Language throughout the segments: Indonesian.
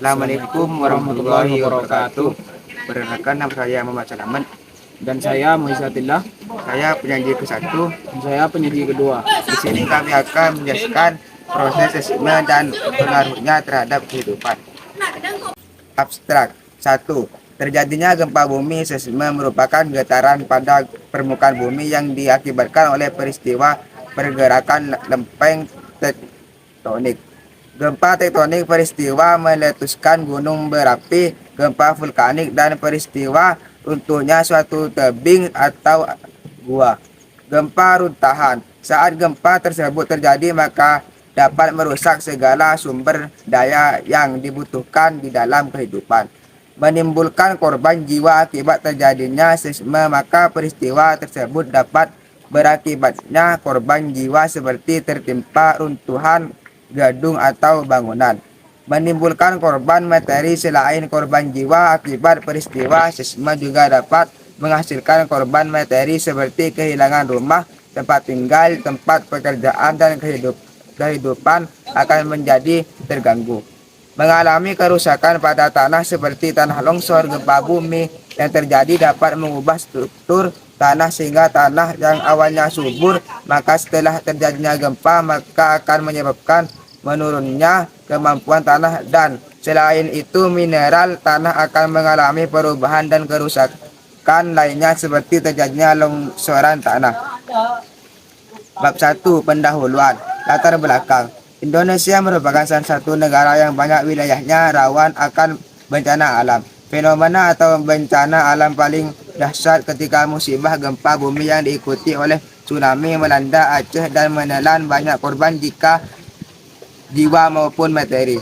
Assalamualaikum warahmatullahi wabarakatuh. Perkenalkan, nama saya Muhammad Salaman. Dan saya Muizatillah. Saya penyaji ke-1. Saya penyaji kedua. Di sini kami akan menjelaskan proses sesme dan pengaruhnya terhadap kehidupan. Abstrak. 1. Terjadinya gempa bumi sesme merupakan getaran pada permukaan bumi yang diakibatkan oleh peristiwa pergerakan lempeng tektonik. Gempa tektonik peristiwa meletuskan gunung berapi, gempa vulkanik, dan peristiwa runtuhnya suatu tebing atau gua. Gempa runtahan. Saat gempa tersebut terjadi maka dapat merusak segala sumber daya yang dibutuhkan di dalam kehidupan. Menimbulkan korban jiwa akibat terjadinya seisme, maka peristiwa tersebut dapat berakibatnya korban jiwa seperti tertimpa runtuhan gedung atau bangunan. Menimbulkan korban materi selain korban jiwa akibat peristiwa seisme juga dapat menghasilkan korban materi seperti kehilangan rumah, tempat tinggal, tempat pekerjaan, dan kehidupan akan menjadi terganggu. Mengalami kerusakan pada tanah seperti tanah longsor, gempa bumi yang terjadi dapat mengubah struktur tanah sehingga tanah yang awalnya subur, maka setelah terjadinya gempa maka akan menyebabkan menurunnya kemampuan tanah, dan selain itu mineral tanah akan mengalami perubahan dan kerusakan lainnya seperti terjadinya longsoran tanah. Bab 1. Pendahuluan. Latar belakang. Indonesia merupakan salah satu negara yang banyak wilayahnya rawan akan bencana alam. Fenomena atau bencana alam paling dahsyat ketika musibah gempa bumi yang diikuti oleh tsunami melanda Aceh dan menelan banyak korban jika jiwa maupun materi.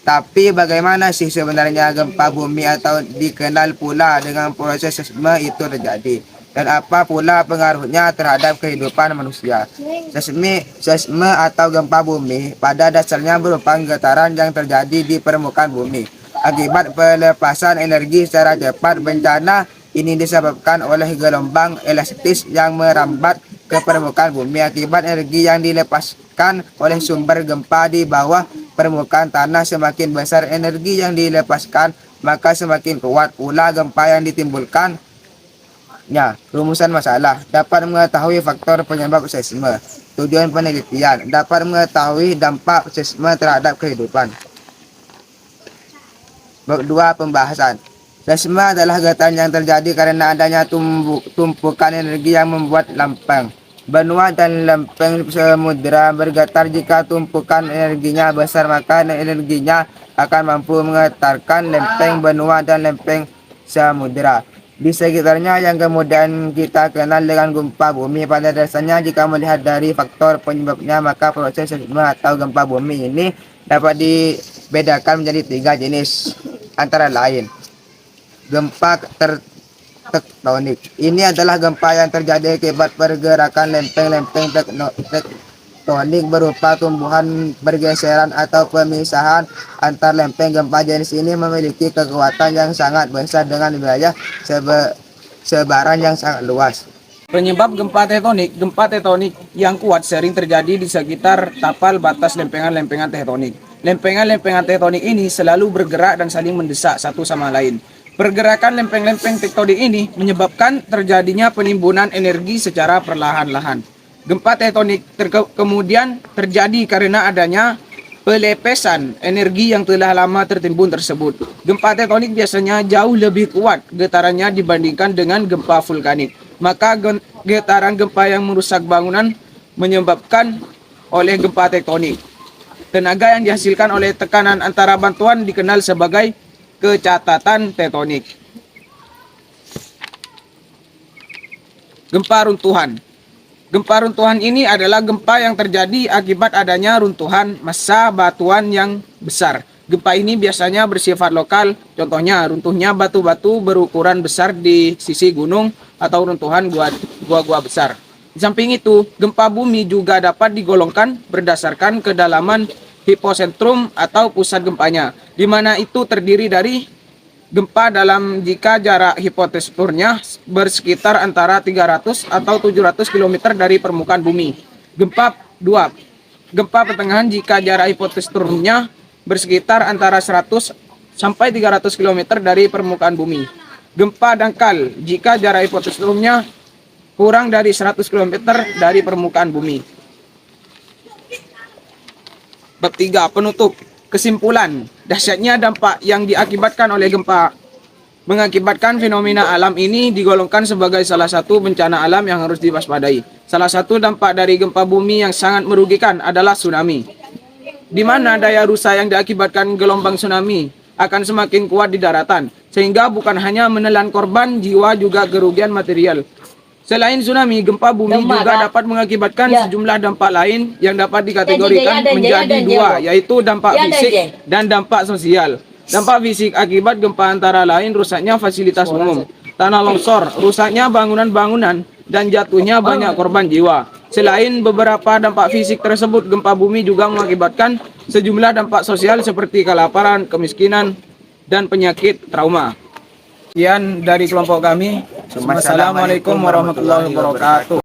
Tapi bagaimana sih sebenarnya gempa bumi atau dikenal pula dengan proses seisme itu terjadi? Dan apa pula pengaruhnya terhadap kehidupan manusia? Seisme atau gempa bumi pada dasarnya merupakan getaran yang terjadi di permukaan bumi akibat pelepasan energi secara cepat. Bencana ini disebabkan oleh gelombang elastis yang merambat ke permukaan bumi akibat energi yang dilepaskan oleh sumber gempa di bawah permukaan tanah. Semakin besar energi yang dilepaskan, maka semakin kuat pula gempa yang ditimbulkan. Rumusan masalah. Dapat mengetahui faktor penyebab seisme. Tujuan penelitian. Dapat mengetahui dampak seisme terhadap kehidupan. Bab 2. Pembahasan. Seisme adalah getaran yang terjadi karena adanya tumpukan energi yang membuat lempeng, benua, dan lempeng samudera bergetar. Jika tumpukan energinya besar, maka energinya akan mampu menggetarkan lempeng, benua, dan lempeng samudera di sekitarnya yang kemudian kita kenal dengan gempa bumi. Pada dasarnya jika melihat dari faktor penyebabnya, maka proses seisme atau gempa bumi ini dapat dibedakan menjadi 3 jenis, antara lain gempa tektonik. Ini adalah gempa yang terjadi akibat pergerakan lempeng-lempeng tektonik berupa tumbuhan pergeseran atau pemisahan antar lempeng. Gempa jenis ini memiliki kekuatan yang sangat besar dengan wilayah sebaran yang sangat luas. Penyebab gempa tektonik yang kuat sering terjadi di sekitar tapal batas lempengan-lempengan tektonik. Lempengan-lempengan tektonik ini selalu bergerak dan saling mendesak satu sama lain. Pergerakan lempeng-lempeng tektonik ini menyebabkan terjadinya penimbunan energi secara perlahan-lahan. Gempa tektonik kemudian terjadi karena adanya pelepasan energi yang telah lama tertimbun tersebut. Gempa tektonik biasanya jauh lebih kuat getarannya dibandingkan dengan gempa vulkanik. Maka getaran gempa yang merusak bangunan menyebabkan oleh gempa tektonik. Tenaga yang dihasilkan oleh tekanan antara bantuan dikenal sebagai kecatatan tektonik. Gempa runtuhan. Gempa runtuhan ini adalah gempa yang terjadi akibat adanya runtuhan massa batuan yang besar. Gempa ini biasanya bersifat lokal, contohnya runtuhnya batu-batu berukuran besar di sisi gunung atau runtuhan gua-gua besar. Di samping itu, gempa bumi juga dapat digolongkan berdasarkan kedalaman hiposentrum atau pusat gempanya, di mana itu terdiri dari gempa dalam jika jarak hipotesentrumnya bersekitar antara 300 atau 700 km dari permukaan bumi. Gempa 2. Gempa pertengahan jika jarak hipotesentrumnya bersekitar antara 100 sampai 300 km dari permukaan bumi. Gempa dangkal jika jarak hipotenustrumnya kurang dari 100 km dari permukaan bumi. Bab 3. Penutup. Kesimpulan. Dahsyatnya dampak yang diakibatkan oleh gempa mengakibatkan fenomena alam ini digolongkan sebagai salah satu bencana alam yang harus diwaspadai. Salah satu dampak dari gempa bumi yang sangat merugikan adalah tsunami, di mana daya rusak yang diakibatkan gelombang tsunami akan semakin kuat di daratan, sehingga bukan hanya menelan korban jiwa juga kerugian material. Selain tsunami, gempa bumi juga dapat mengakibatkan sejumlah dampak lain yang dapat dikategorikan menjadi dua, yaitu dampak fisik dan dampak sosial. Dampak fisik akibat gempa antara lain rusaknya fasilitas umum, tanah longsor, rusaknya bangunan-bangunan, dan jatuhnya banyak korban jiwa. Selain beberapa dampak fisik tersebut, gempa bumi juga mengakibatkan sejumlah dampak sosial seperti kelaparan, kemiskinan, dan penyakit trauma. Sekian dari kelompok kami. Wassalamualaikum warahmatullahi wabarakatuh.